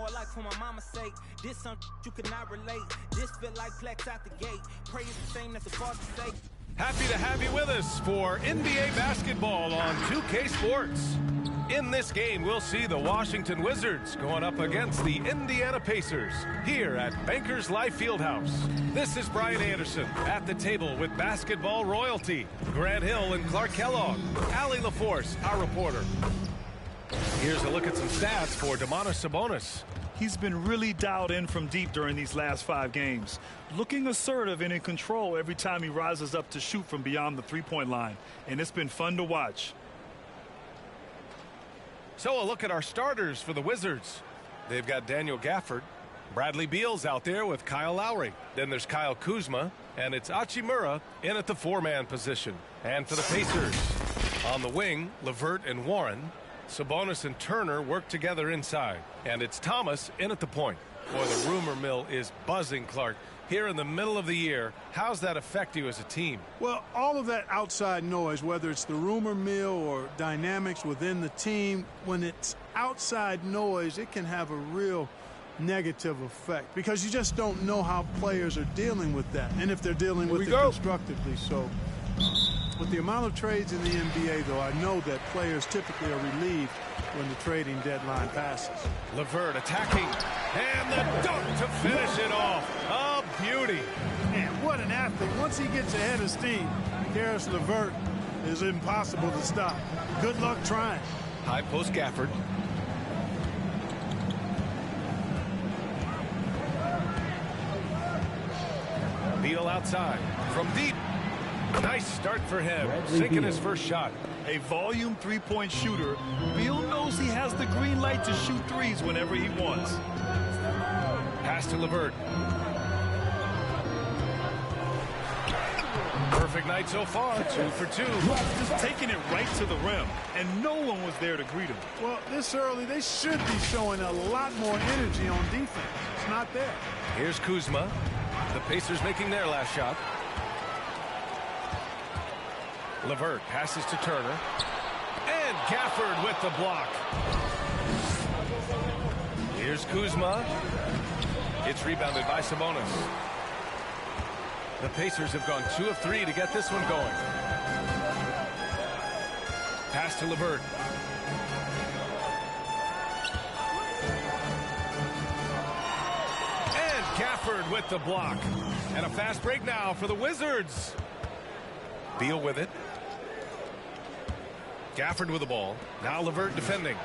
for like for my mama's sake. This something you could not relate. This feel like Plex out the gate. Pray is the same, that's a part to say. Happy to have you with us for NBA basketball on 2K Sports. In this game, we'll see the Washington Wizards going up against the Indiana Pacers here at Bankers Life Fieldhouse. This is Brian Anderson at the table with basketball royalty. Grant Hill and Clark Kellogg. Allie LaForce, our reporter. Here's a look at some stats for Domantas Sabonis. He's been really dialed in from deep during these last 5 games. Looking assertive and in control every time he rises up to shoot from beyond the three-point line. And it's been fun to watch. So a look at our starters for the Wizards. They've got Daniel Gafford. Bradley Beal's out there with Kyle Lowry. Then there's Kyle Kuzma, and it's Hachimura in at the 4-man position. And for the Pacers, on the wing, LeVert and Warren. Sabonis and Turner work together inside. And it's Thomas in at the point. Boy, the rumor mill is buzzing, Clark. Here in the middle of the year, how's that affect you as a team? Well, all of that outside noise, whether it's the rumor mill or dynamics within the team, when it's outside noise, it can have a real negative effect because you just don't know how players are dealing with that and if they're dealing with it constructively. So with the amount of trades in the NBA, though, I know that players typically are relieved when the trading deadline passes. LeVert attacking, and the dunk to finish it off. A beauty. Man, what an athlete. Once he gets ahead of steam, Karis LeVert is impossible to stop. Good luck trying. High post Gafford. Beal outside from deep. Nice start for him, sinking his first shot. A volume three-point shooter, Beal knows he has the green light to shoot threes whenever he wants. Pass to LeVert. Perfect night so far, 2 for 2. Just taking it right to the rim, and no one was there to greet him. Well, this early, they should be showing a lot more energy on defense. It's not there. Here's Kuzma. The Pacers making their last shot. LeVert passes to Turner. And Gafford with the block. Here's Kuzma. It's rebounded by Sabonis. The Pacers have gone 2 of 3 to get this one going. Pass to LeVert. And Gafford with the block. And a fast break now for the Wizards. Beal with it. Gafford with the ball. Now LeVert defending.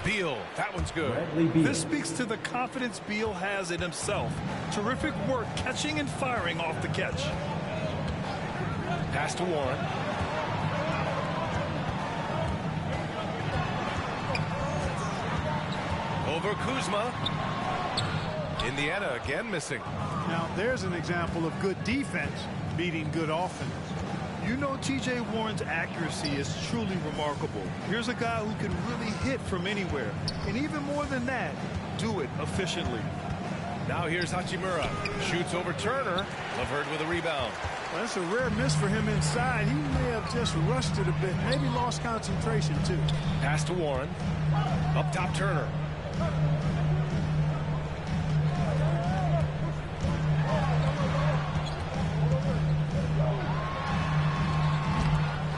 Beal, that one's good. This speaks to the confidence Beal has in himself. Terrific work catching and firing off the catch. Pass to Warren. Over Kuzma. Indiana again missing. Now, there's an example of good defense beating good offense. You know T.J. Warren's accuracy is truly remarkable. Here's a guy who can really hit from anywhere. And even more than that, do it efficiently. Now here's Hachimura. Shoots over Turner. LeVert with a rebound. Well, that's a rare miss for him inside. He may have just rushed it a bit. Maybe lost concentration, too. Pass to Warren. Up top, Turner.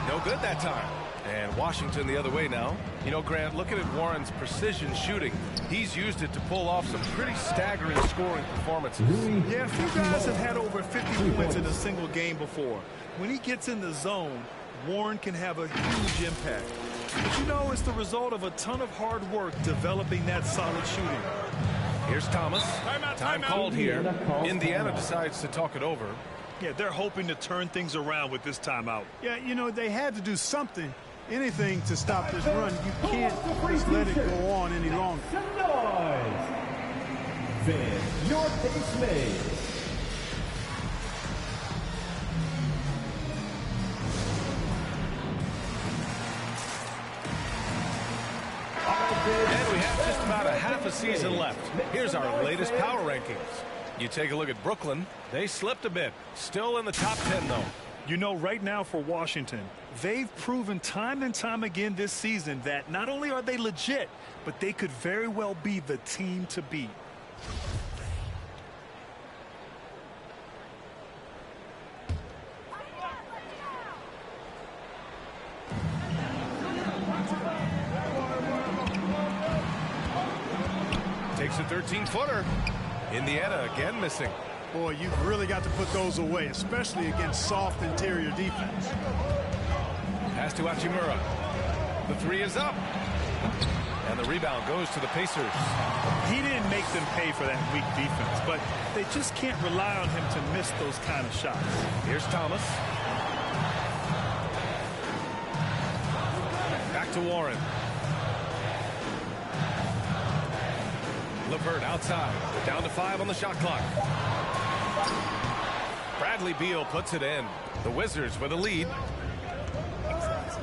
No good that time. And Washington the other way now. You know, Grant, looking at Warren's precision shooting, he's used it to pull off some pretty staggering scoring performances. Yeah, a few guys have had over 50 points in a single game before. When he gets in the zone, Warren can have a huge impact. But you know, it's the result of a ton of hard work developing that solid shooting. Here's Thomas. Time called here. Indiana decides to talk it over. Yeah, they're hoping to turn things around with this timeout. Yeah, you know, they had to do something, anything to stop this run. You can't just let it go on any longer. Your base made. And we have just about a half a season left. Here's our latest power rankings. You take a look at Brooklyn. They slipped a bit. Still in the top 10, though. You know, right now for Washington, they've proven time and time again this season that not only are they legit, but they could very well be the team to beat. Takes a 13-footer. Indiana again missing. Boy, you've really got to put those away, especially against soft interior defense. Pass to Hachimura. The three is up. And the rebound goes to the Pacers. He didn't make them pay for that weak defense, but they just can't rely on him to miss those kind of shots. Here's Thomas. Back to Warren. LeVert outside. Down to 5 on the shot clock. Bradley Beal puts it in. The Wizards with a lead.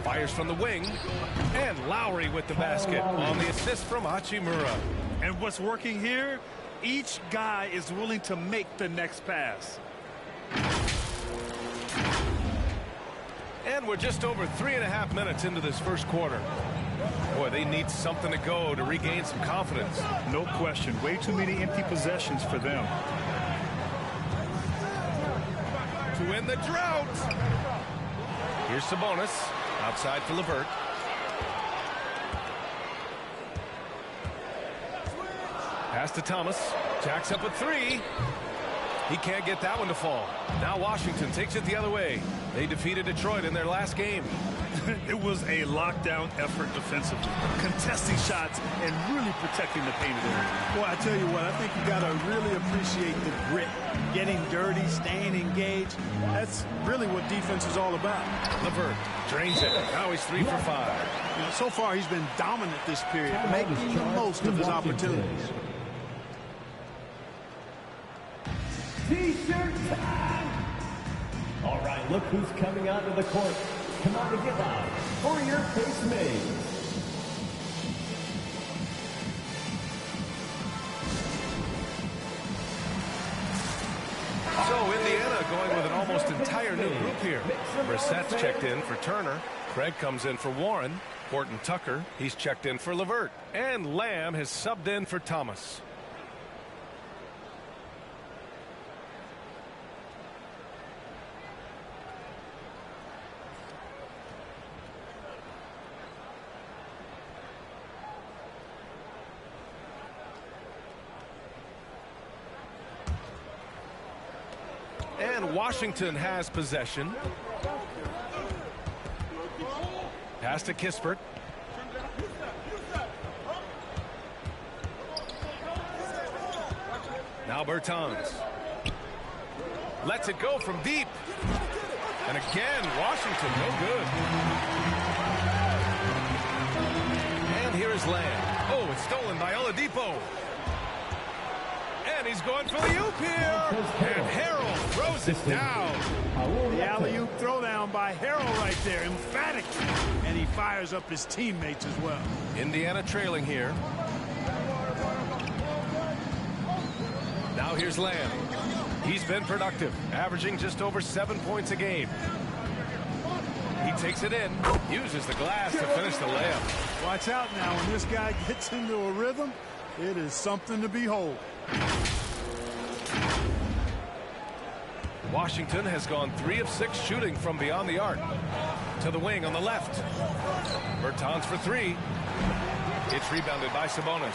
Fires from the wing. And Lowry with the basket on the assist from Hachimura. And what's working here? Each guy is willing to make the next pass. And we're just over 3.5 minutes into this first quarter. Boy, they need something to go to regain some confidence. No question. Way too many empty possessions for them. To win the drought. Here's Sabonis. Outside for LeVert. Pass to Thomas. Jacks up a 3. He can't get that one to fall. Now Washington takes it the other way. They defeated Detroit in their last game. It was a lockdown effort defensively, contesting shots and really protecting the painted area. Boy, I tell you what, I think you got to really appreciate the grit, getting dirty, staying engaged. That's really what defense is all about. LeVert drains it. Now he's 3 for 5. You know, so far he's been dominant this period, making the most of his opportunities. T-shirt time! All right, look who's coming onto the court. Come on to get out for your face mates. So Indiana going with an almost entire new group here. Brissett's checked in for Turner. Craig comes in for Warren. Horton Tucker, he's checked in for LeVert. And Lamb has subbed in for Thomas. And Washington has possession. Pass to Kispert. Now Bertans. Lets it go from deep. And again, Washington, no good. And here is Lamb. Oh, it's stolen by Oladipo. And he's going for the oop here. And Harrell throws it down. The alley-oop throwdown by Harrell right there, emphatic. And he fires up his teammates as well. Indiana trailing here. Now here's Lamb. He's been productive, averaging just over 7 points a game. He takes it in, uses the glass to finish the layup. Watch out now. When this guy gets into a rhythm, it is something to behold. Washington has gone 3 of 6 shooting from beyond the arc. To the wing on the left. Bertans for 3. It's rebounded by Sabonis.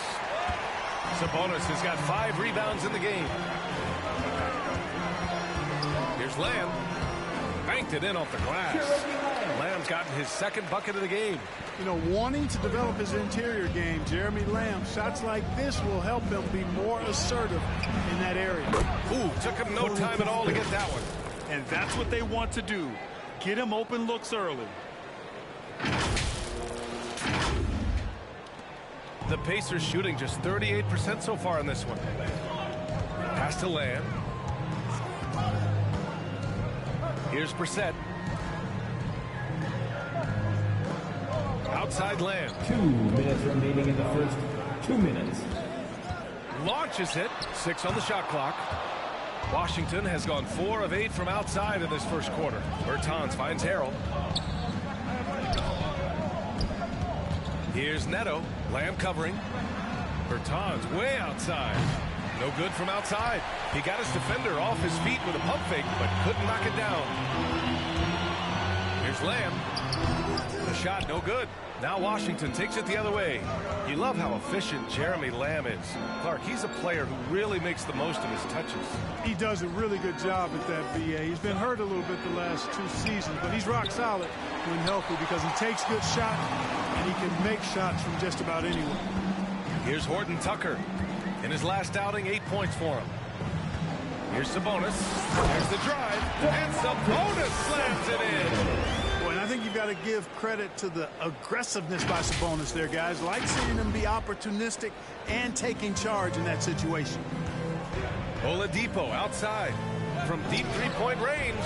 Sabonis has got 5 rebounds in the game. Here's Lamb. Banked it in off the glass. Lamb's gotten his 2nd bucket of the game. You know, wanting to develop his interior game, Jeremy Lamb, shots like this will help him be more assertive in that area. Ooh, took him no time at all to get that one. And that's what they want to do. Get him open looks early. The Pacers shooting just 38% so far in this one. Pass to Lamb. Here's Brissett. Outside Lamb. 2 minutes remaining in the first 2 minutes. Launches it. 6 on the shot clock. Washington has gone 4 of 8 from outside in this first quarter. Bertans finds Harrell. Here's Neto. Lamb covering. Bertans way outside. No good from outside. He got his defender off his feet with a pump fake, but couldn't knock it down. Here's Lamb. The shot no good. Now Washington takes it the other way. You love how efficient Jeremy Lamb is. Clark, he's a player who really makes the most of his touches. He does a really good job at that, BA. He's been hurt a little bit the last 2 seasons, but he's rock solid when healthy because he takes good shots and he can make shots from just about anywhere. Here's Horton Tucker. In his last outing, 8 points for him. Here's Sabonis. There's the drive, and Sabonis slams it in. Boy, and I think you've got to give credit to the aggressiveness by Sabonis there, guys. Like seeing him be opportunistic and taking charge in that situation. Oladipo outside from deep three-point range,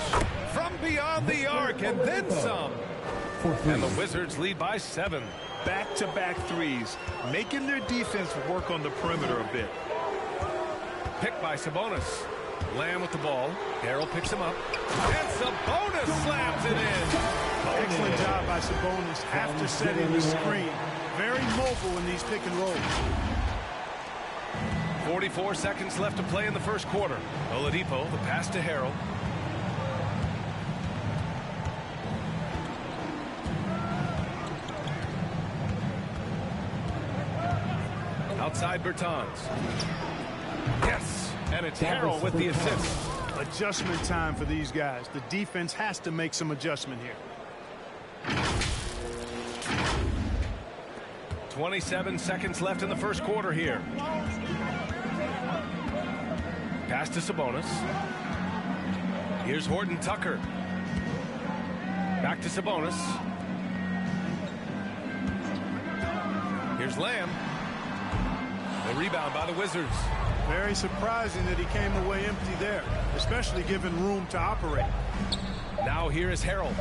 from beyond the arc, and then some. And the Wizards lead by 7. Back-to-back threes, making their defense work on the perimeter a bit. Picked by Sabonis. Lamb with the ball. Harrell picks him up. And Sabonis slams it in. Excellent job by Sabonis after setting the screen. Very mobile in these pick and rolls. 44 seconds left to play in the first quarter. Oladipo, the pass to Harrell. Outside Bertans. Yes, and it's Harrell with the assist. Adjustment time for these guys. The defense has to make some adjustment here. 27 seconds left in the first quarter here. Pass to Sabonis. Here's Horton Tucker. Back to Sabonis. Here's Lamb. The rebound by the Wizards. Very surprising that he came away empty there, especially given room to operate. Now here is Harrell.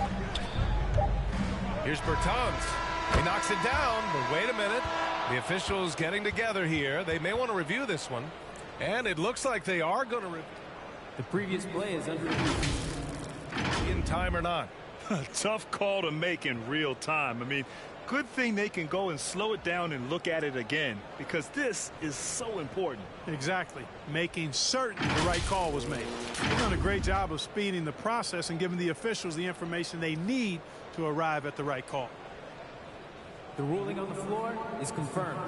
Here's Bertans. He knocks it down, but wait a minute. The officials getting together here. They may want to review this one. And it looks like they are going to review. The previous play is under review. In time or not. Tough call to make in real time. I mean, good thing they can go and slow it down and look at it again, because this is so important. Exactly. Making certain the right call was made. They've done a great job of speeding the process and giving the officials the information they need to arrive at the right call. The ruling on the floor is confirmed.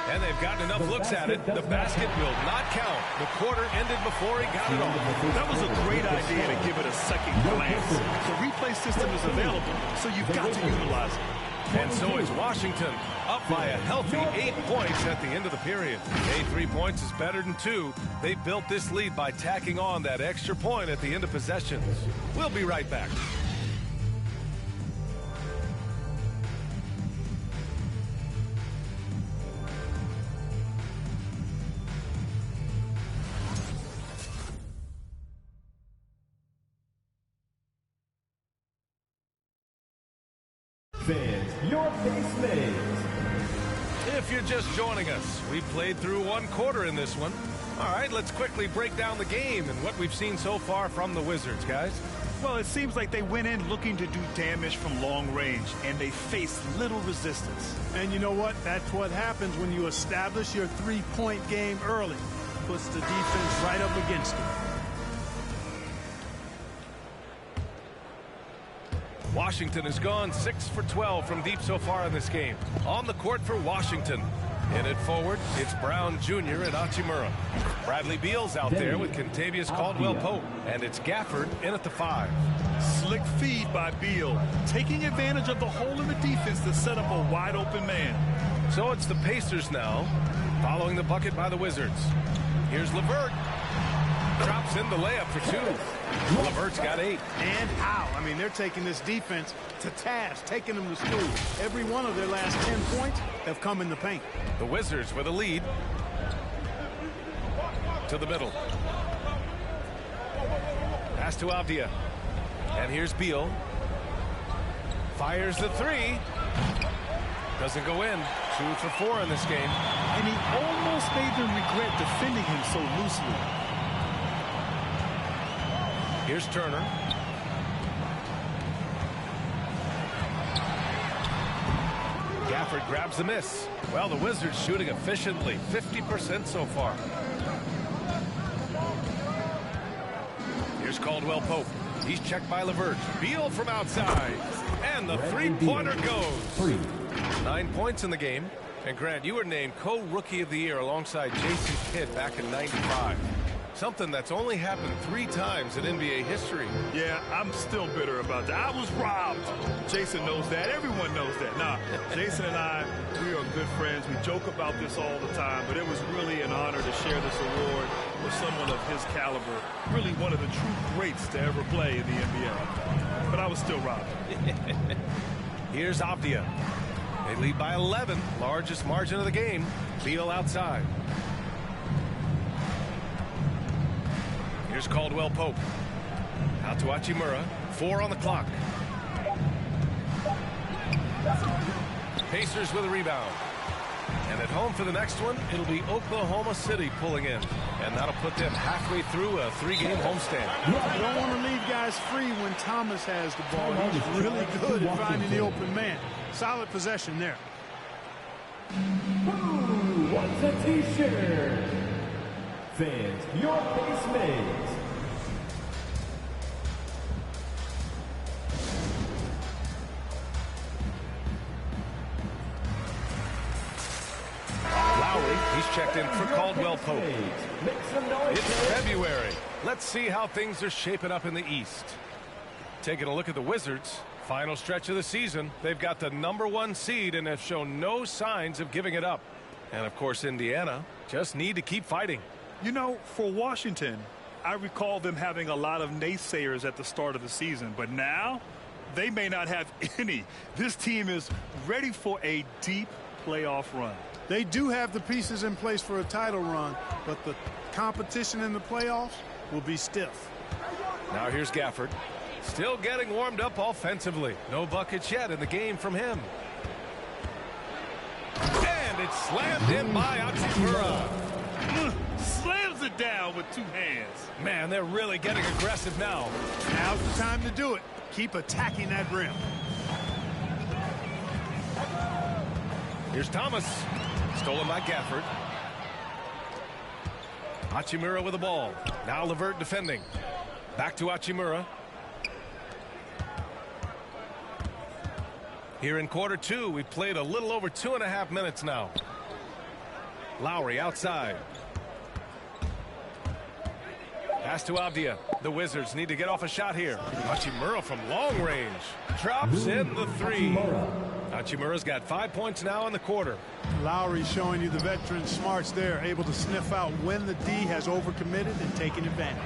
And they've gotten enough looks at it. The basket will not count. The quarter ended before he got it off. That was a great idea to give it a second glance. The replay system is available, so you've got to utilize it. And so is Washington, up by a healthy 8 points at the end of the period. 3 points is better than 2. They built this lead by tacking on that extra point at the end of possessions. We'll be right back. Fans, your face mates. If you're just joining us, we played through one quarter in this one. All right, let's quickly break down the game and what we've seen so far from the Wizards, guys. Well, it seems like they went in looking to do damage from long range, and they faced little resistance. And you know what? That's what happens when you establish your three-point game early. Puts the defense right up against it. Washington has gone 6 for 12 from deep so far in this game. On the court for Washington. In it forward, it's Brown Jr. and Hachimura. Bradley Beal's out there with Kentavious Caldwell-Pope. And it's Gafford in at the 5. Slick feed by Beal, taking advantage of the hole in the defense to set up a wide-open man. So it's the Pacers now, following the bucket by the Wizards. Here's LeVert. Drops in the layup for 2. LeVert's got 8. And how? I mean, they're taking this defense to task, taking them to school. Every one of their last 10 points have come in the paint. The Wizards with a lead. To the middle. Pass to Avdia. And here's Beal. Fires the 3. Doesn't go in. 2 for 4 in this game. And he almost made them regret defending him so loosely. Here's Turner. Gafford grabs the miss. Well, the Wizards shooting efficiently, 50% so far. Here's Caldwell Pope. He's checked by LeVert. Beal from outside. And the three-pointer goes. 9 points in the game. And Grant, you were named co-rookie of the year alongside Jason Kidd back in '95. Something that's only happened 3 times in NBA history. Yeah, I'm still bitter about that. I was robbed. Jason knows that. Everyone knows that. Nah, Jason and I, we are good friends. We joke about this all the time, but it was really an honor to share this award with someone of his caliber. Really one of the true greats to ever play in the NBA. But I was still robbed. Here's Avdia. They lead by 11, largest margin of the game. Beal outside. Here's Caldwell Pope. Out to Hachimura. 4 on the clock. Pacers with a rebound. And at home for the next one, it'll be Oklahoma City pulling in. And that'll put them halfway through a 3-game homestand. You don't want to leave guys free when Thomas has the ball. He's really good at finding the open man. Solid possession there. Who wants a t-shirt? Fans, your face mates. Lowry, he's checked in for Caldwell Pope. It's February. Let's see how things are shaping up in the East. Taking a look at the Wizards. Final stretch of the season. They've got the #1 seed and have shown no signs of giving it up. And, of course, Indiana just need to keep fighting. You know, for Washington, I recall them having a lot of naysayers at the start of the season. But now, they may not have any. This team is ready for a deep playoff run. They do have the pieces in place for a title run, but the competition in the playoffs will be stiff. Now here's Gafford. Still getting warmed up offensively. No buckets yet in the game from him. And it's slammed in by Hachimura. Slams it down with 2 hands. Man, they're really getting aggressive now. Now's the time to do it. Keep attacking that rim. Here's Thomas. Stolen by Gafford. Hachimura with the ball. Now LeVert defending. Back to Hachimura. Here in quarter 2, we've played a little over 2.5 minutes now. Lowry outside. Pass to Avdia. The Wizards need to get off a shot here. Hachimura from long range. Drops in the 3. Hachimura's got 5 points now in the quarter. Lowry showing you the veteran smarts there, able to sniff out when the D has overcommitted and taken advantage.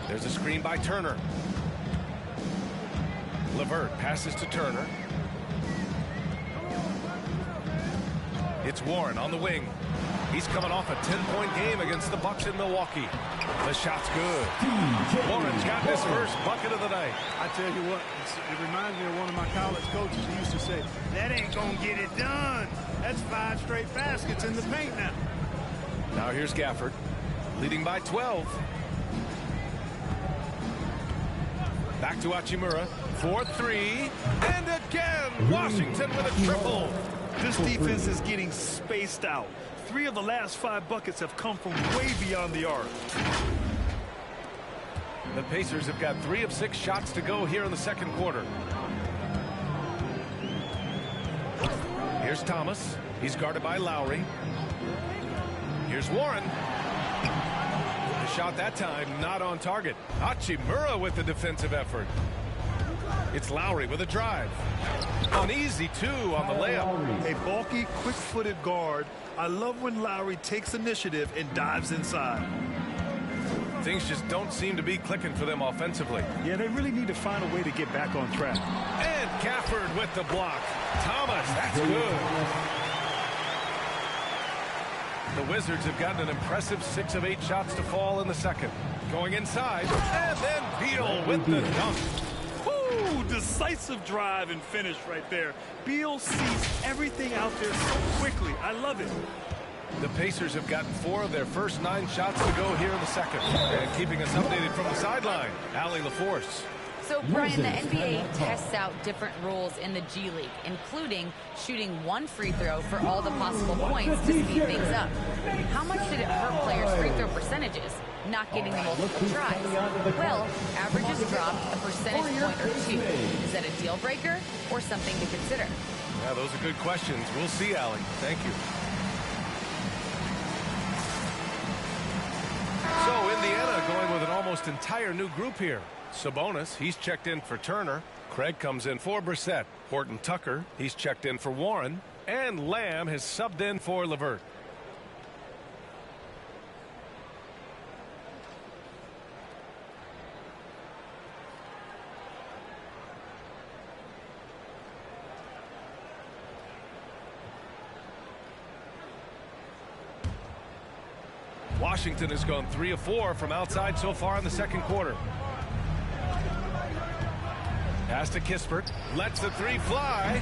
There's a screen by Turner. LeVert passes to Turner. It's Warren on the wing. He's coming off a 10-point game against the Bucks in Milwaukee. The shot's good. Warren's got his first bucket of the night. I tell you what, it reminds me of one of my college coaches who used to say, that ain't gonna get it done. That's 5 straight baskets in the paint now. Now here's Gafford, leading by 12. Back to Hachimura, 4-3, and again, Washington with a triple. This defense is getting spaced out. 3 of the last 5 buckets have come from way beyond the arc. The Pacers have got 3 of 6 shots to go here in the second quarter. Here's Thomas. He's guarded by Lowry. Here's Warren. The shot that time not on target. Hachimura with the defensive effort. It's Lowry with a drive. An easy 2 on the layup. A bulky, quick-footed guard. I love when Lowry takes initiative and dives inside. Things just don't seem to be clicking for them offensively. Yeah, they really need to find a way to get back on track. And Gafford with the block. Thomas, that's good. The Wizards have gotten an impressive 6 of 8 shots to fall in the second. Going inside, and then Beal with the dunk. Woo! Ooh, decisive drive and finish right there. Beal sees everything out there so quickly. I love it. The Pacers have gotten 4 of their first 9 shots to go here in the second. And keeping us updated from the sideline, Allie LaForce. So, Brian, the NBA tests out different rules in the G League, including shooting 1 free throw for all the possible points to speed things up. How much did it hurt players' free throw percentages, not getting the multiple tries? Well, averages dropped a percentage point or 2. Is that a deal breaker or something to consider? Yeah, those are good questions. We'll see, Allie. Thank you. So, Indiana going with an almost entire new group here. Sabonis, he's checked in for Turner. Craig comes in for Brissett. Horton Tucker, he's checked in for Warren. And Lamb has subbed in for LeVert. Washington has gone 3 of 4 from outside so far in the second quarter. Pass to Kispert, lets the 3 fly.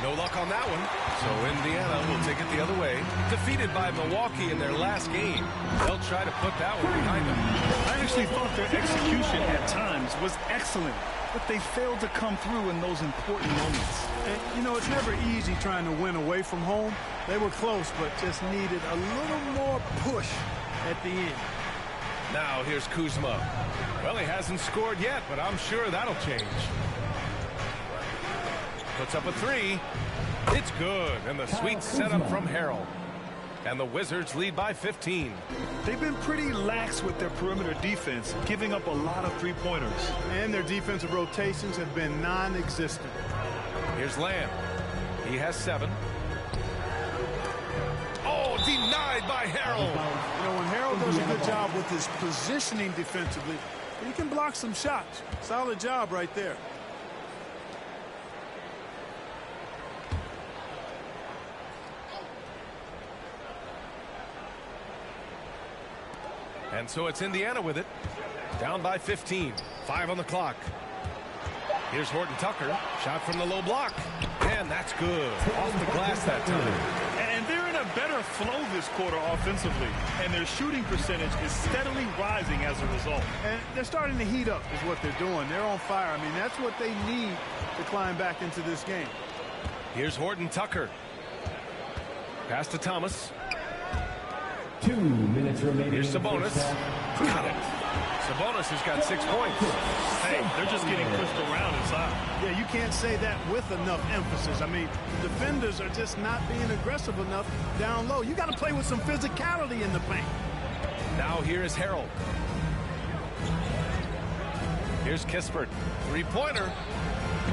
No luck on that one. So Indiana will take it the other way. Defeated by Milwaukee in their last game. They'll try to put that one behind them. I actually thought their execution at times was excellent, but they failed to come through in those important moments. And, you know, it's never easy trying to win away from home. They were close, but just needed a little more push at the end. Now here's Kuzma. Well, he hasn't scored yet, but I'm sure that'll change. Puts up a 3. It's good, and the sweet setup from Harrell. And the Wizards lead by 15. They've been pretty lax with their perimeter defense, giving up a lot of three-pointers. And their defensive rotations have been non-existent. Here's Lamb. He has 7. Oh, denied by Harrell. You know, when Harrell does a good job with his positioning defensively, he can block some shots. Solid job right there. And so it's Indiana with it. Down by 15. 5 on the clock. Here's Horton Tucker. Shot from the low block. And that's good. Off the glass that time. And they're in a better flow this quarter offensively. And their shooting percentage is steadily rising as a result. And they're starting to heat up is what they're doing. They're on fire. I mean, that's what they need to climb back into this game. Here's Horton Tucker. Pass to Thomas. 2 minutes remaining. Here's Sabonis. Got it. Sabonis has got 6 points. Hey, they're just getting pushed around inside. Yeah, you can't say that with enough emphasis. I mean, the defenders are just not being aggressive enough down low. You got to play with some physicality in the paint. Now here is Harrell. Here's Kispert. 3-pointer.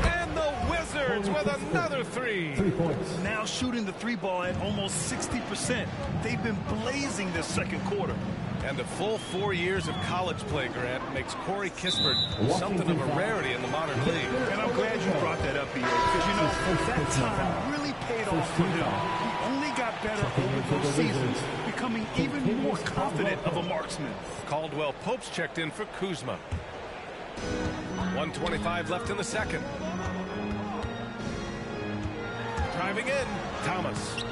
And the Wizards with another 3. 3 points. Now shooting the 3 ball at almost 60%. They've been blazing this second quarter. And a full 4 years of college play, Grant, makes Corey Kispert something of a rarity in the modern league. And I'm glad you brought that up, B.A., because, you know, that time really paid off for him. He only got better over those seasons, becoming even more confident of a marksman. Caldwell Pope's checked in for Kuzma. 1:25 left in the second. Driving in, Thomas.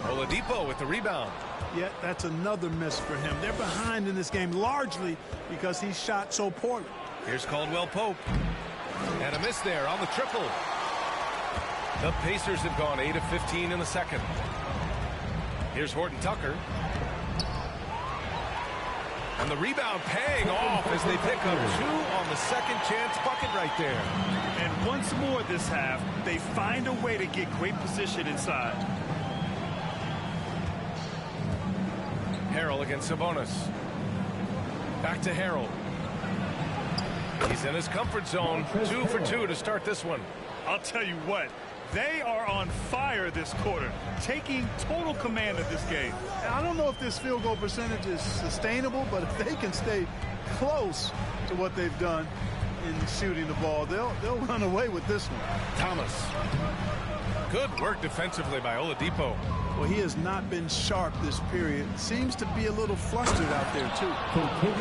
Oladipo with the rebound. Yeah, that's another miss for him. They're behind in this game largely because he shot so poorly. Here's Caldwell Pope. And a miss there on the triple. The Pacers have gone 8 of 15 in the second. Here's Horton Tucker. And the rebound paying off as they pick up 2 on the second chance bucket right there. And once more this half, they find a way to get great position inside. Harrell against Sabonis. Back to Harrell. He's in his comfort zone. 2 for 2 to start this one. I'll tell you what, they are on fire this quarter, taking total command of this game. I don't know if this field goal percentage is sustainable, but if they can stay close to what they've done in shooting the ball, they'll run away with this one. Thomas. Good work defensively by Oladipo. Well, he has not been sharp this period. Seems to be a little flustered out there, too.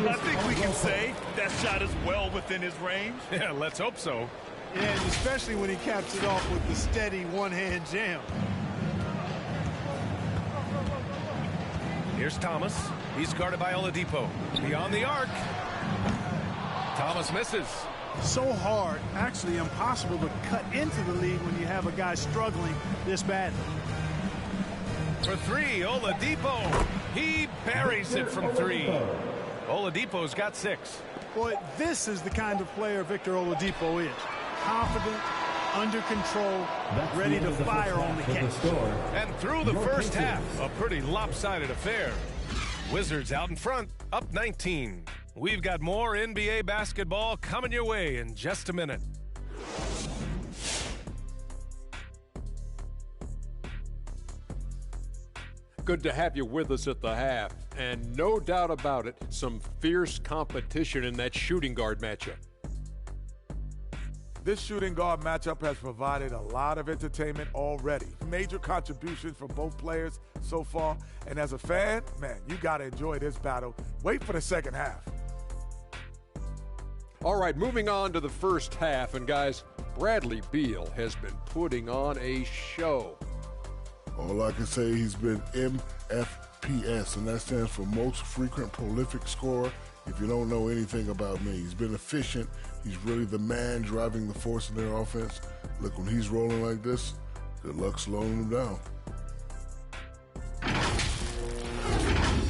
I think we can say that shot is well within his range. Yeah, let's hope so. And especially when he caps it off with the steady one-hand jam. Here's Thomas. He's guarded by Oladipo. Beyond the arc. Thomas misses. So hard, actually impossible to cut into the lead when you have a guy struggling this badly. For three, Oladipo. He buries it from three. Oladipo's got 6. Boy, this is the kind of player Victor Oladipo is. Confident, under control, ready to fire on the catch. And through the first half, a pretty lopsided affair. Wizards out in front, up 19. We've got more NBA basketball coming your way in just a minute. Good to have you with us at the half. And no doubt about it, some fierce competition in that shooting guard matchup. This shooting guard matchup has provided a lot of entertainment already. Major contributions from both players so far. And as a fan, man, you got to enjoy this battle. Wait for the second half. All right, moving on to the first half. And guys, Bradley Beal has been putting on a show. All I can say, he's been MFPS, and that stands for most frequent prolific scorer. If you don't know anything about me, he's been efficient. He's really the man driving the force in their offense. Look, when he's rolling like this, good luck slowing him down.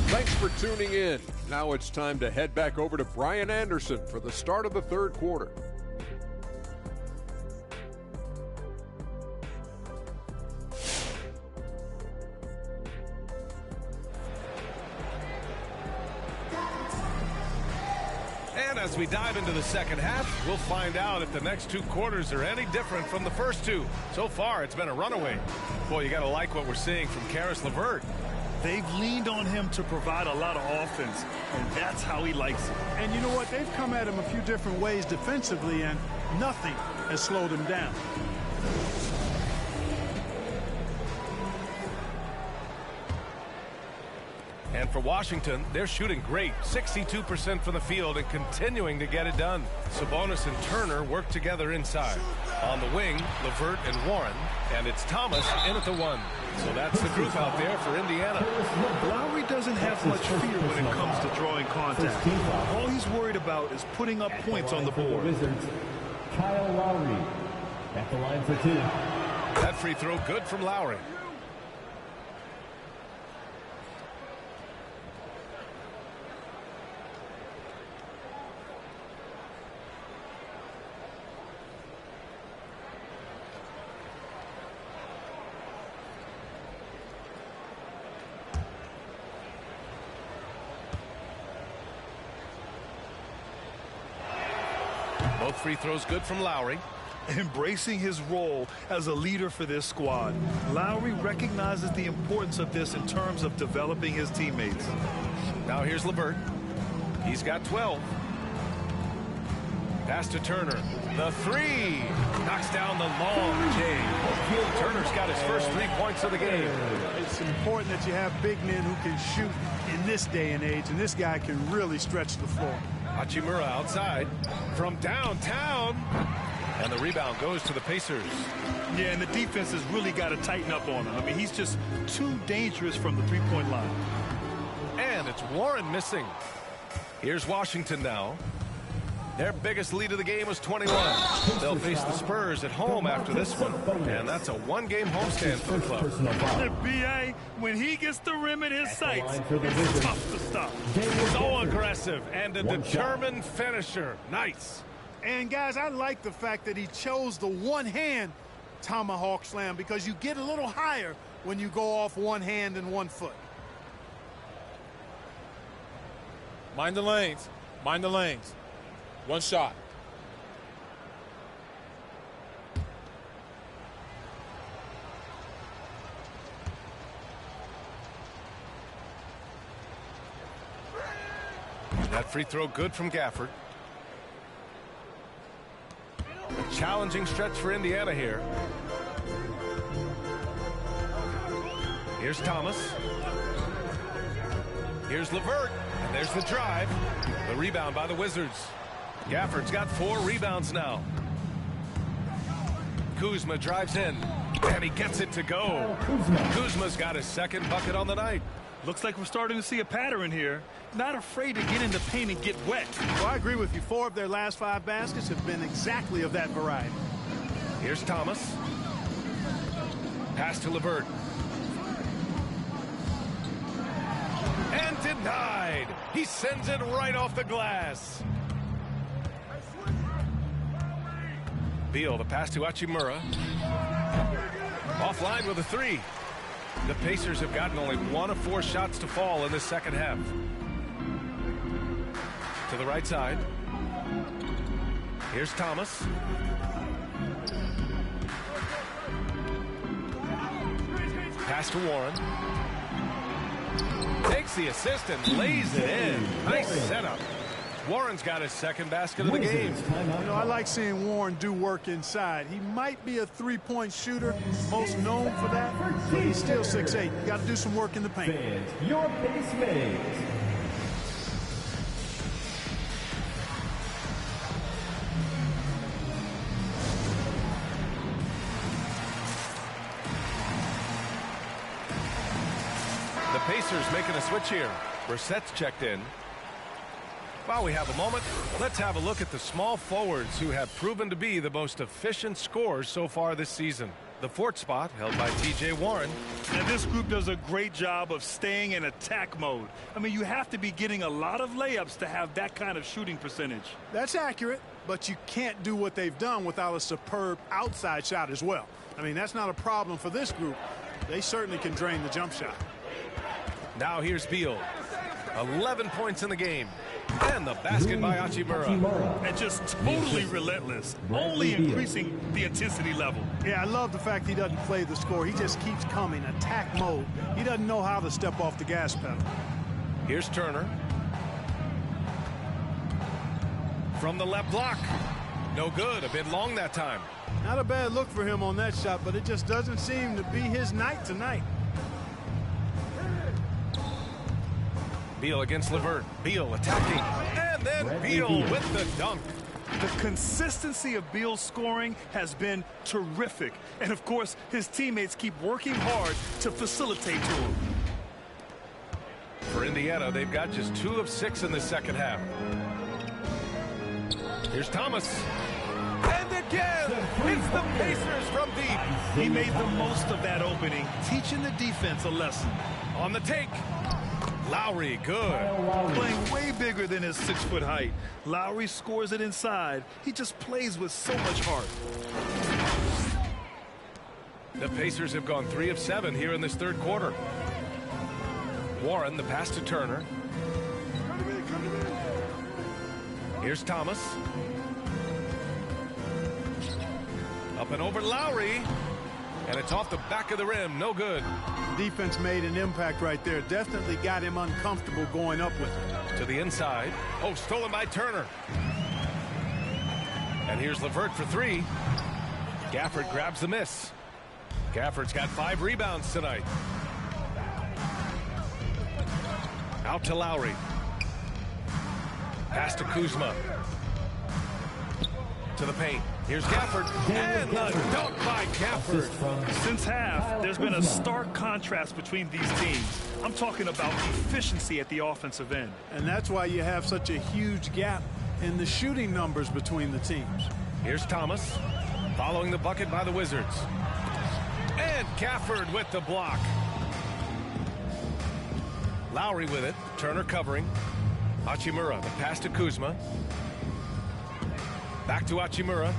Thanks for tuning in. Now it's time to head back over to Brian Anderson for the start of the third quarter. And as we dive into the second half, we'll find out if the next 2 quarters are any different from the first 2. So far, it's been a runaway. Boy, you got to like what we're seeing from Karis LeVert. They've leaned on him to provide a lot of offense, and that's how he likes it. And you know what? They've come at him a few different ways defensively, and nothing has slowed him down. And for Washington, they're shooting great. 62% from the field and continuing to get it done. Sabonis and Turner work together inside. On the wing, LeVert and Warren. And it's Thomas in at the 1. So that's the group out there for Indiana. Lowry doesn't have much fear when it comes to drawing contact. All he's worried about is putting up points on the board. Wizards, Kyle Lowry at the line for 2. That free throw good from Lowry. Both free throws good from Lowry. Embracing his role as a leader for this squad. Lowry recognizes the importance of this in terms of developing his teammates. Now here's LeVert. He's got 12. Pass to Turner. The 3. Knocks down the long J. Turner's got his first 3 points of the game. It's important that you have big men who can shoot in this day and age, and this guy can really stretch the floor. Hachimura outside from downtown. And the rebound goes to the Pacers. Yeah, and the defense has really got to tighten up on him. I mean, he's just too dangerous from the three-point line. And it's Warren missing. Here's Washington now. Their biggest lead of the game was 21. They'll face the Spurs at home after this one. And that's a 1-game homestand for the club. The BA, when he gets the rim in his sights, it's tough to stop. So aggressive and a determined finisher. Nice. And, guys, I like the fact that he chose the one-hand tomahawk slam because you get a little higher when you go off one hand and 1 foot. Mind the lanes. Mind the lanes. 1 shot. That free throw good from Gafford. A challenging stretch for Indiana here. Here's Thomas. Here's LeVert. And there's the drive. The rebound by the Wizards. Gafford's got 4 rebounds now. Kuzma drives in, and he gets it to go. Kuzma's got his second bucket on the night. Looks like we're starting to see a pattern here. Not afraid to get in the paint and get wet. Well, I agree with you. 4 of their last 5 baskets have been exactly of that variety. Here's Thomas. Pass to LeVert. And denied. He sends it right off the glass. Beal, the pass to Hachimura. Offline with a 3. The Pacers have gotten only 1 of 4 shots to fall in the second half. To the right side. Here's Thomas. Pass to Warren. Takes the assist and lays it in. Nice setup. Warren's got his second basket of the game. You know, I like seeing Warren do work inside. He might be a three-point shooter, most known for that, but he's still 6'8". You got to do some work in the paint. Fans, your base mate. The Pacers making a switch here. Brissett's checked in. While we have a moment, let's have a look at the small forwards who have proven to be the most efficient scorers so far this season. The 4th spot held by T.J. Warren. And this group does a great job of staying in attack mode. I mean, you have to be getting a lot of layups to have that kind of shooting percentage. That's accurate, but you can't do what they've done without a superb outside shot as well. I mean, that's not a problem for this group. They certainly can drain the jump shot. Now here's Beal. 11 points in the game. And the basket by Hachimura. And just totally relentless, only increasing the intensity level. Yeah, I love the fact he doesn't play the score. He just keeps coming, attack mode. He doesn't know how to step off the gas pedal. Here's Turner. From the left block. No good, a bit long that time. Not a bad look for him on that shot, but it just doesn't seem to be his night tonight. Beal against LeVert. Beal attacking. And then Beal with the dunk. The consistency of Beal's scoring has been terrific. And, of course, his teammates keep working hard to facilitate to him. For Indiana, they've got just 2 of 6 in the second half. Here's Thomas. And again, it's the Pacers from deep. He made the most of that opening, teaching the defense a lesson. On the take. Lowry, good. Playing way bigger than his 6-foot height. Lowry scores it inside. He just plays with so much heart. The Pacers have gone 3 of 7 here in this third quarter. Warren, the pass to Turner. Here's Thomas. Up and over Lowry. And it's off the back of the rim. No good. Defense made an impact right there. Definitely got him uncomfortable going up with it. To the inside. Oh, stolen by Turner. And here's LeVert for 3. Gafford grabs the miss. Gafford's got 5 rebounds tonight. Out to Lowry. Pass to Kuzma. To the paint. Here's Gafford. And the dunk by Gafford. Since half, there's been a stark contrast between these teams. I'm talking about efficiency at the offensive end. And that's why you have such a huge gap in the shooting numbers between the teams. Here's Thomas. Following the bucket by the Wizards. And Gafford with the block. Lowry with it. Turner covering. Hachimura, the pass to Kuzma. Back to Hachimura.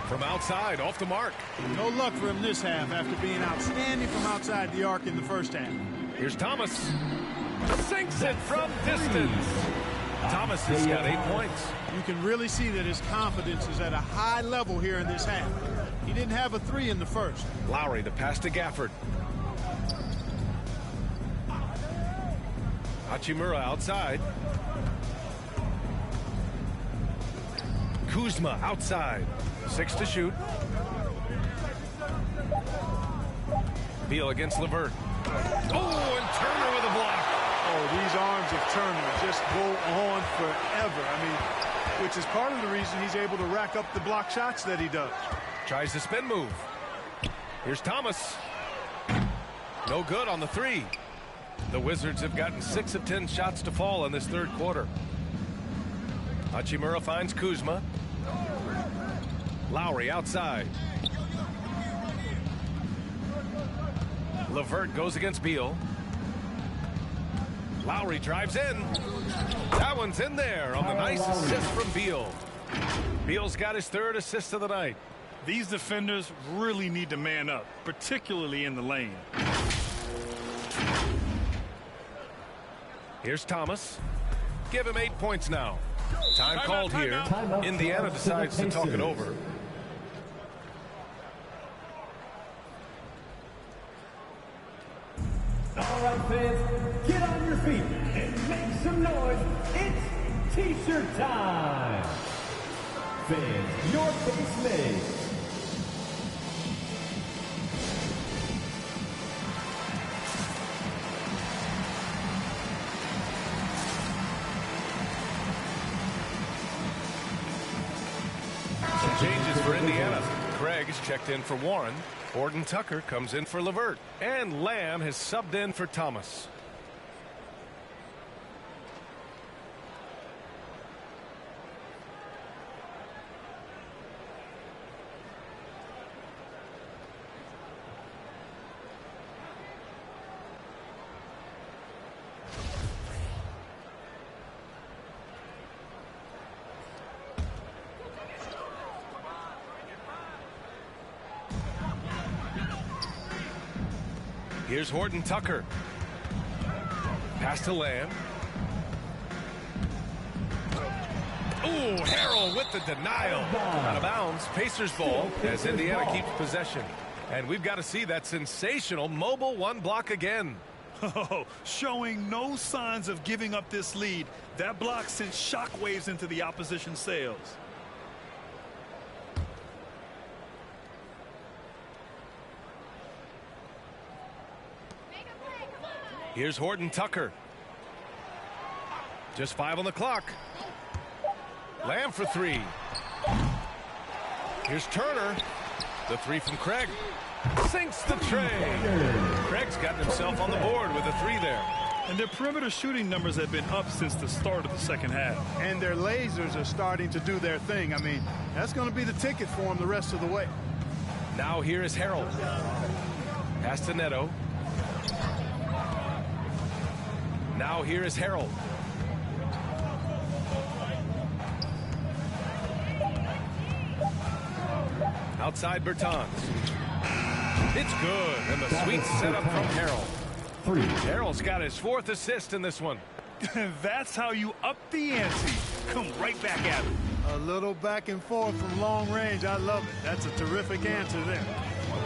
From outside, off the mark. No luck for him this half after being outstanding from outside the arc in the first half. Here's Thomas. Sinks it from distance. Thomas has got 8 points. You can really see that his confidence is at a high level here in this half. He didn't have a 3 in the first. Lowry, the pass to Gafford. Hachimura outside. Kuzma outside. 6 to shoot. Beal against LeVert. Oh, and Turner with a block. Oh, these arms of Turner just go on forever. I mean, which is part of the reason he's able to rack up the block shots that he does. Tries the spin move. Here's Thomas. No good on the three. The Wizards have gotten 6 of 10 shots to fall in this third quarter. Hachimura finds Kuzma. Lowry outside. LeVert goes against Beal. Lowry drives in. That one's in there on the nice assist from Beal. Beal's got his 3rd assist of the night. These defenders really need to man up, particularly in the lane. Here's Thomas. Give him 8 points now. Time called here. Indiana decides to talk it over. All right, fans, get on your feet and make some noise. It's T-shirt time. Fans, your face made. Some changes for Indiana. Craig is checked in for Warren. Horton Tucker comes in for LeVert. And Lamb has subbed in for Thomas. Here's Horton Tucker. Pass to Lamb. Ooh, Harrell with the denial. Out of bounds. Pacers ball as Indiana keeps possession. And we've got to see that sensational mobile 1 block again. Oh, showing no signs of giving up this lead. That block sent shockwaves into the opposition sails. Here's Horton Tucker. Just 5 on the clock. Lamb for 3. Here's Turner. The 3 from Craig. Sinks the tray. Craig's gotten himself on the board with a 3 there. And their perimeter shooting numbers have been up since the start of the second half. And their lasers are starting to do their thing. I mean, that's going to be the ticket for them the rest of the way. Now here is Harrell. Pass to Neto. Now here is Harrell. Outside Bertans. It's good. And the sweet setup from Harrell. Harrell's got his 4th assist in this one. That's how you up the ante. Come right back at him. A little back and forth from long range. I love it. That's a terrific answer there.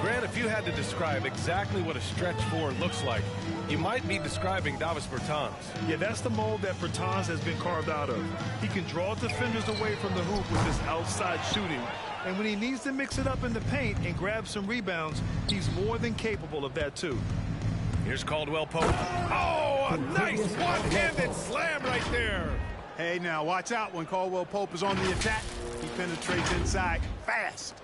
Grant, if you had to describe exactly what a stretch 4 looks like, you might be describing Davis Bertans. Yeah, that's the mold that Bertans has been carved out of. He can draw defenders away from the hoop with his outside shooting. And when he needs to mix it up in the paint and grab some rebounds, he's more than capable of that too. Here's Caldwell Pope. Oh, a nice one-handed slam right there. Hey, now watch out when Caldwell Pope is on the attack. He penetrates inside fast.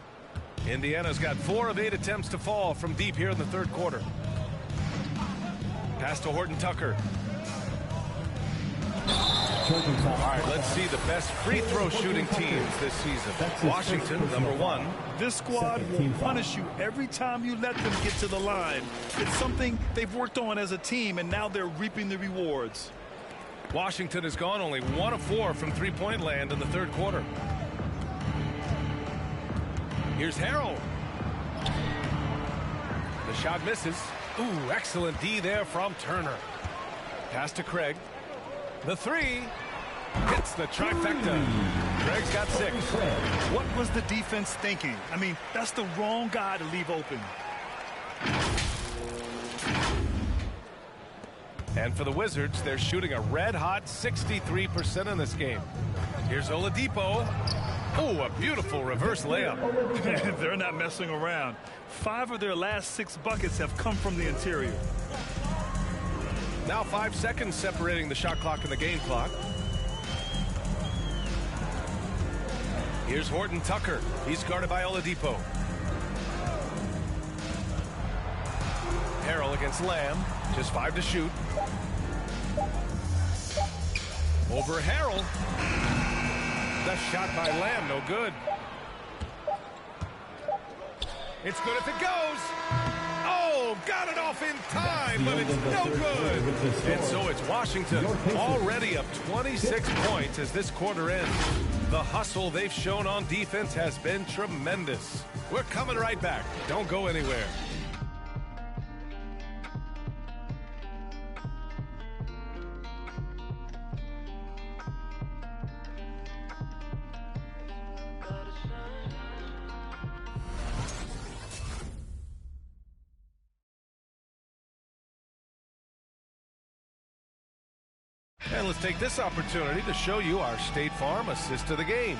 Indiana's got 4 of 8 attempts to fall from deep here in the third quarter. Pass to Horton Tucker. All right, let's see the best free throw shooting teams this season. Washington, number 1. This squad will punish you every time you let them get to the line. It's something they've worked on as a team, and now they're reaping the rewards. Washington has gone only 1 of 4 from three-point land in the third quarter. Here's Harrell. The shot misses. Ooh, excellent D there from Turner. Pass to Craig. The 3 hits the trifecta. Craig's got 6. What was the defense thinking? I mean, that's the wrong guy to leave open. And for the Wizards, they're shooting a red-hot 63% in this game. Here's Oladipo. Oh, a beautiful reverse layup. They're not messing around. 5 of their last 6 buckets have come from the interior. Now 5 seconds separating the shot clock and the game clock. Here's Horton Tucker. He's guarded by Oladipo. Harrell against Lamb. Just 5 to shoot. Over Harrell. The shot by Lamb, no good. It's good if it goes. Oh, got it off in time, but it's no good. And so it's Washington already up 26 points as this quarter ends. The hustle they've shown on defense has been tremendous. We're coming right back. Don't go anywhere. And let's take this opportunity to show you our State Farm assist to the game.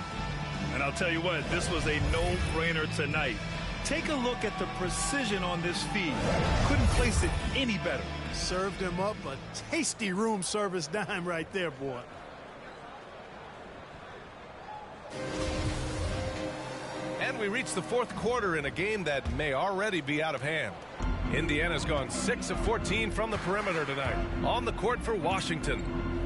And I'll tell you what, this was a no-brainer tonight. Take a look at the precision on this feed. Couldn't place it any better. Served him up a tasty room service dime right there, boy. And we reach the fourth quarter in a game that may already be out of hand. Indiana's gone 6 of 14 from the perimeter tonight. On the court for Washington.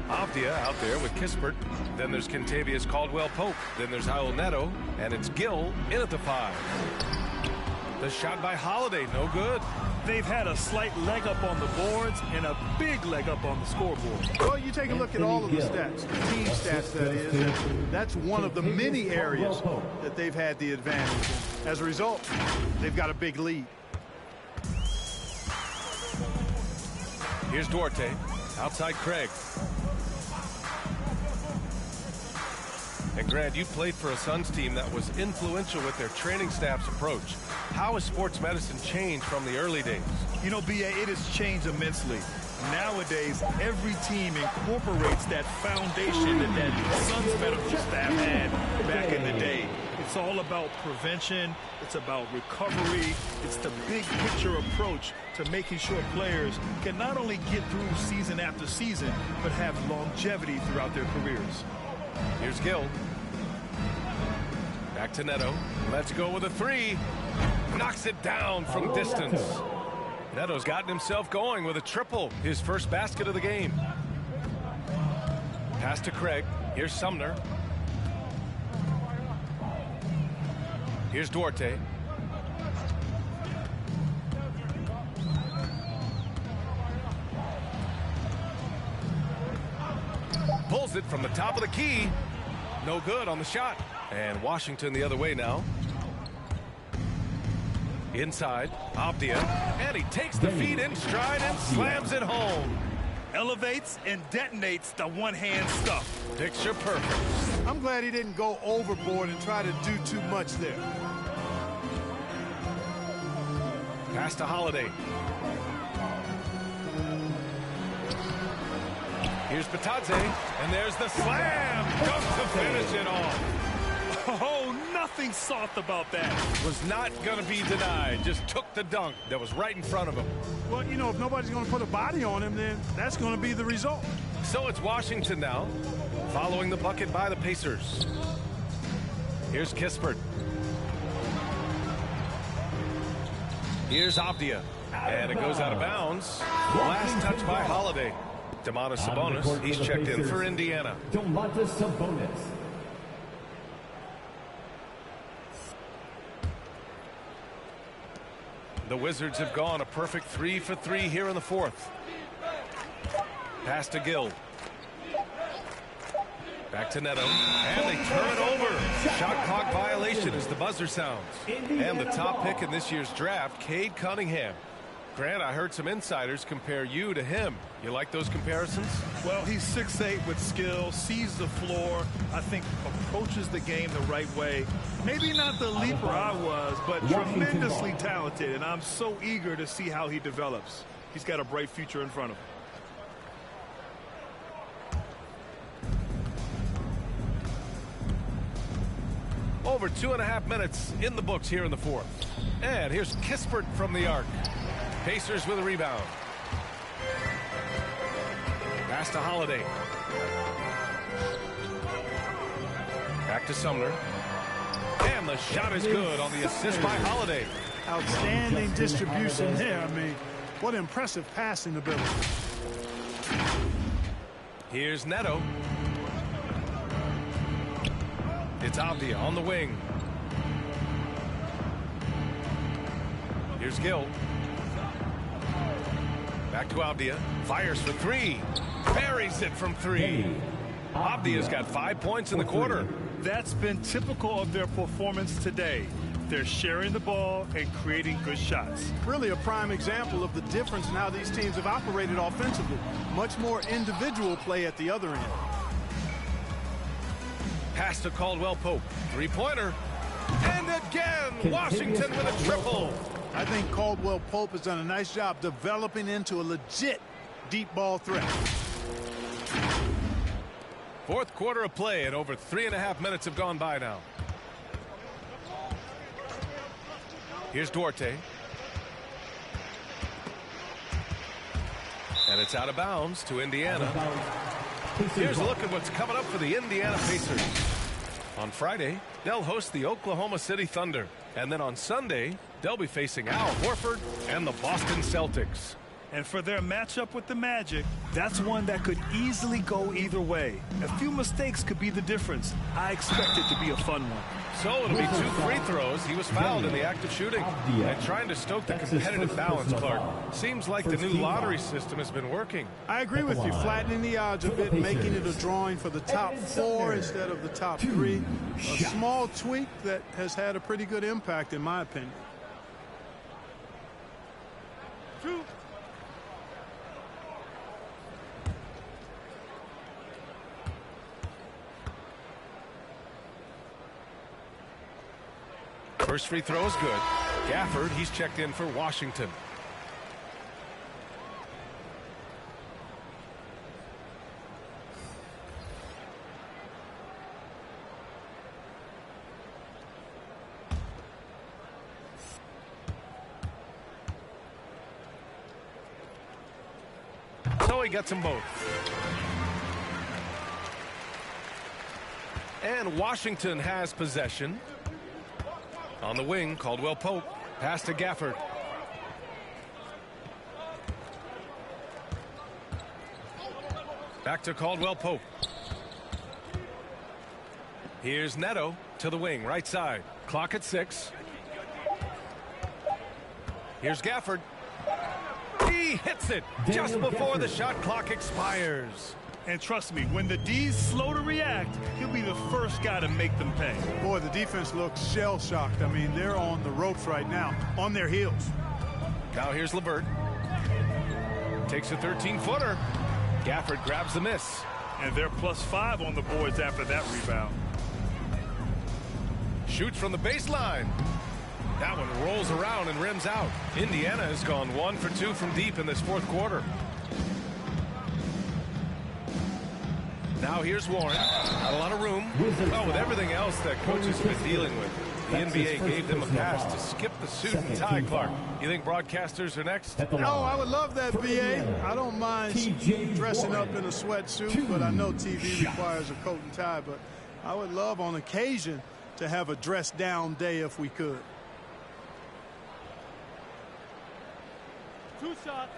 Avdia out there with Kispert. Then there's Kentavious Caldwell-Pope. Then there's Raul Neto. And it's Gill in at the 5. The shot by Holiday, no good. They've had a slight leg up on the boards and a big leg up on the scoreboard. Well, you take a look at all of the stats, the team stats that is, that's one of the many areas that they've had the advantage. As a result, they've got a big lead. Here's Duarte, outside Craig. And Grant, you played for a Suns team that was influential with their training staff's approach. How has sports medicine changed from the early days? You know, B.A., it has changed immensely. Nowadays, every team incorporates that foundation that Suns medical staff had back in the day. It's all about prevention. It's about recovery. It's the big picture approach to making sure players can not only get through season after season, but have longevity throughout their careers. Here's Gill. Back to Neto. Let's go with a 3. Knocks it down from distance. Neto's gotten himself going with a triple, his first basket of the game. Pass to Craig. Here's Sumner. Here's Duarte. Pulls it from the top of the key. No good on the shot. And Washington the other way now. Inside, Avdia, and he takes the feed in stride and slams it home. Elevates and detonates the one-hand stuff. Picture perfect. I'm glad he didn't go overboard and try to do too much there. Pass to Holiday. Here's Batadze, and there's the slam. Just to finish it off. Oh, nothing soft about that. Was not going to be denied. Just took the dunk that was right in front of him. Well, you know, if nobody's going to put a body on him, then that's going to be the result. So it's Washington now, following the bucket by the Pacers. Here's Kispert. Here's Avdia, and it goes out of bounds. Last touch by Holiday. Domantas Sabonis, he's checked in for Indiana. Domantas Sabonis. The Wizards have gone a perfect 3 for 3 here in the fourth. Pass to Gill. Back to Neto. And they turn it over. Shot clock violation as the buzzer sounds. And the top pick in this year's draft, Cade Cunningham. Grant, I heard some insiders compare you to him. You like those comparisons? Well, he's 6'8" with skill, sees the floor, I think approaches the game the right way. Maybe not the leaper I was, but tremendously talented, and I'm so eager to see how he develops. He's got a bright future in front of him. Over 2.5 minutes in the books here in the fourth. And here's Kispert from the arc. Pacers with a rebound. Pass to Holiday. Back to Sumner. And the shot is good on the assist by Holiday. Outstanding distribution there. I mean, what impressive passing ability. Here's Neto. It's Avdia on the wing. Here's Gill. Back to Avdia. Fires for three. Buries it from three. Avdia's got 5 points in the quarter. That's been typical of their performance today. They're sharing the ball and creating good shots. Really a prime example of the difference in how these teams have operated offensively. Much more individual play at the other end. Pass to Caldwell Pope. Three-pointer. And again, Washington with a triple. I think Caldwell Pope has done a nice job developing into a legit deep ball threat. Fourth quarter of play, and over 3.5 minutes have gone by now. Here's Duarte. And it's out of bounds to Indiana. Here's a look at what's coming up for the Indiana Pacers. On Friday, they'll host the Oklahoma City Thunder. And then on Sunday, they'll be facing Al Horford and the Boston Celtics. And for their matchup with the Magic, that's one that could easily go either way. A few mistakes could be the difference. I expect it to be a fun one. So it'll be 2 free throws. He was fouled in the act of shooting. And trying to stoke the competitive balance, Clark. Seems like the new lottery system has been working. I agree with you. Flattening the odds a bit, making it a drawing for the top 4 instead of the top 3. A small tweak that has had a pretty good impact, in my opinion. First free throw is good. Gafford, he's checked in for Washington. So he gets them both. And Washington has possession. On the wing, Caldwell Pope. Pass to Gafford. Back to Caldwell Pope. Here's Neto to the wing, right side. Clock at 6. Here's Gafford. He hits it just before the shot clock expires. And trust me, when the D's slow to react, he'll be the first guy to make them pay. Boy, the defense looks shell-shocked. I mean, they're on the ropes right now, on their heels. Now here's LeVert. Takes a 13-footer. Gafford grabs the miss. And they're +5 on the boards after that rebound. Shoots from the baseline. That one rolls around and rims out. Indiana has gone 1 for 2 from deep in this fourth quarter. Now here's Warren. Not a lot of room. Well, with everything else that coaches have been dealing with, the NBA gave them a pass to skip the suit and tie, Clark. You think broadcasters are next? Oh, I would love that, BA. I don't mind dressing up in a sweatsuit, but I know TV requires a coat and tie. But I would love on occasion to have a dress-down day if we could. 2 shots.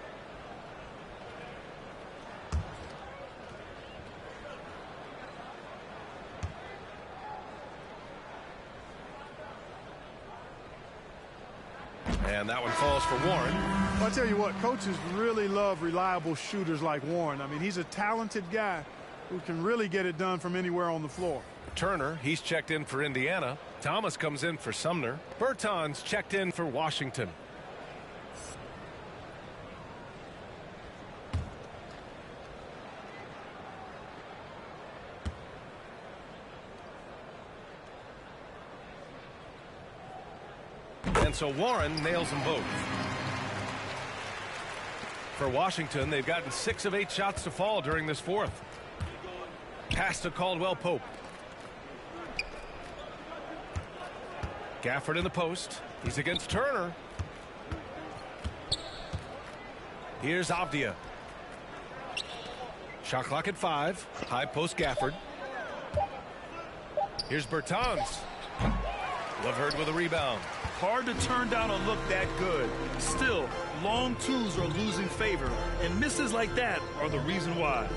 And that one falls for Warren. Well, I tell you what, coaches really love reliable shooters like Warren. I mean, he's a talented guy who can really get it done from anywhere on the floor. Turner, he's checked in for Indiana. Thomas comes in for Sumner. Bertans checked in for Washington. And so Warren nails them both. For Washington, they've gotten 6 of 8 shots to fall during this fourth. Pass to Caldwell Pope. Gafford in the post. He's against Turner. Here's Avdia. Shot clock at 5. High post Gafford. Here's Bertans. Levert with a rebound. Hard to turn down a look that good. Still, long twos are losing favor, and misses like that are the reason why.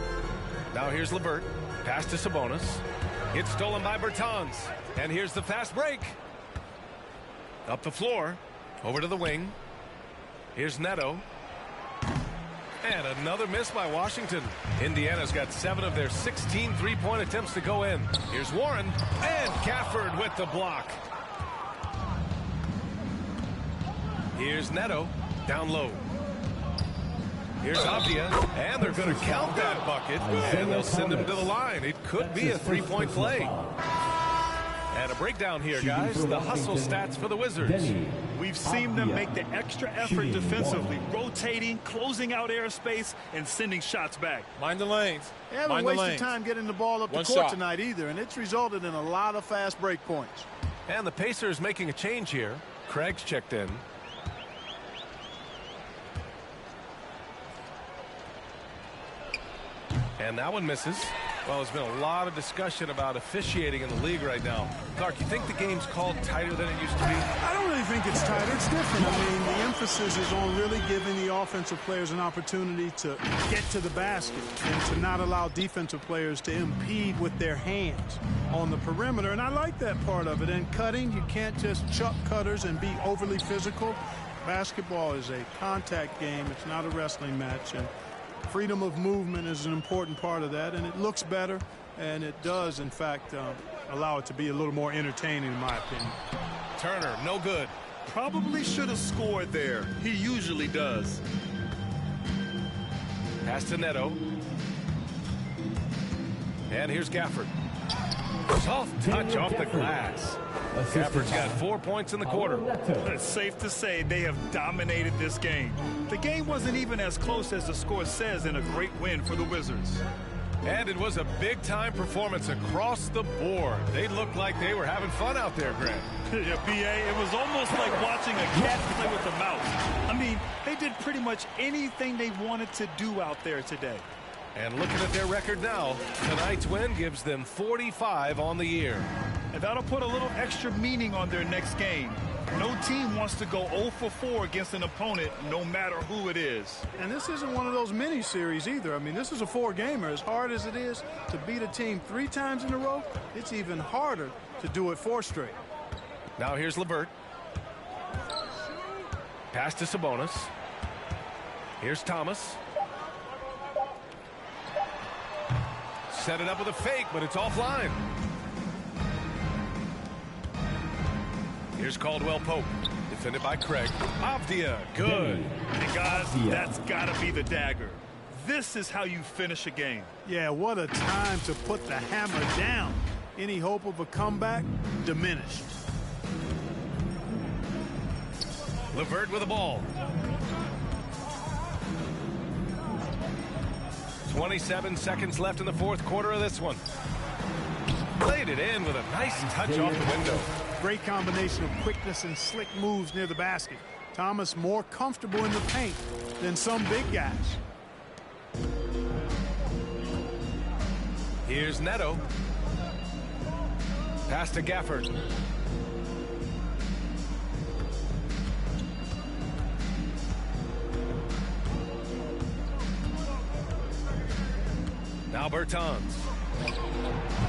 Now here's Levert. Pass to Sabonis. It's stolen by Bertans. And here's the fast break. Up the floor. Over to the wing. Here's Neto. And another miss by Washington. Indiana's got 7 of their 16 three-point attempts to go in. Here's Warren. And Gafford with the block. Here's Neto. Down low. Here's Avdia, and they're going to count that bucket, and they'll send him to the line. It could be a three-point play. And a breakdown here, guys. The hustle stats for the Wizards. We've seen them make the extra effort defensively, rotating, closing out airspace, and sending shots back. Mind the lanes. They haven't wasted time getting the ball up the court tonight either, and it's resulted in a lot of fast break points. And the Pacers making a change here. Craig's checked in. And that one misses. Well, there's been a lot of discussion about officiating in the league right now. Clark, you think the game's called tighter than it used to be? I don't really think it's tighter. It's different. I mean, the emphasis is on really giving the offensive players an opportunity to get to the basket and to not allow defensive players to impede with their hands on the perimeter. And I like that part of it. And cutting, you can't just chuck cutters and be overly physical. Basketball is a contact game. It's not a wrestling match. And freedom of movement is an important part of that, and it looks better, and it does, in fact, allow it to be a little more entertaining, in my opinion. Turner, no good. Probably should have scored there. He usually does. Pass to Neto. And here's Gafford. Soft touch off the glass. Gafford's got 4 points in the quarter. It's safe to say they have dominated this game. The game wasn't even as close as the score says in a great win for the Wizards. And it was a big-time performance across the board. They looked like they were having fun out there, Grant. Yeah, B.A., it was almost like watching a cat play with a mouse. I mean, they did pretty much anything they wanted to do out there today. And looking at their record now, tonight's win gives them 45 on the year. And that'll put a little extra meaning on their next game. No team wants to go 0 for 4 against an opponent, no matter who it is. And this isn't one of those mini-series either. I mean, this is a 4-gamer. As hard as it is to beat a team 3 times in a row, it's even harder to do it 4 straight. Now here's Levert. Pass to Sabonis. Here's Thomas. Set it up with a fake, but it's offline. Here's Caldwell Pope, defended by Craig. Avdia, good. And guys, that's got to be the dagger. This is how you finish a game. Yeah, what a time to put the hammer down. Any hope of a comeback? Diminished. Levert with the ball. 27 seconds left in the fourth quarter of this one. Played it in with a nice touch off the window. Great combination of quickness and slick moves near the basket. Thomas more comfortable in the paint than some big guys. Here's Neto. Pass to Gafford. Now Bertans.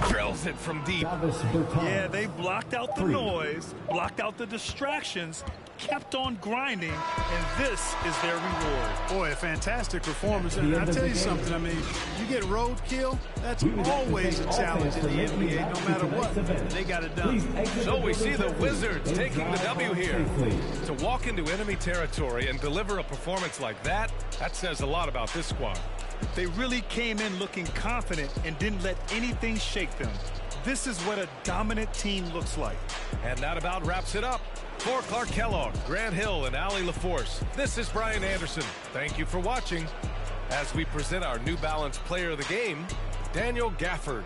Drills it from deep. Yeah, they blocked out the noise, blocked out the distractions, kept on grinding, and this is their reward. Boy, a fantastic performance. And I'll tell you something, I mean, you get roadkill, that's always a challenge in the NBA, no matter what. They got it done. So we see the Wizards taking the W here. To walk into enemy territory and deliver a performance like that, that says a lot about this squad. They really came in looking confident and didn't let anything shake them. This is what a dominant team looks like. And that about wraps it up. For Clark Kellogg, Grant Hill, and Allie LaForce, this is Brian Anderson. Thank you for watching as we present our New Balance Player of the Game, Daniel Gafford.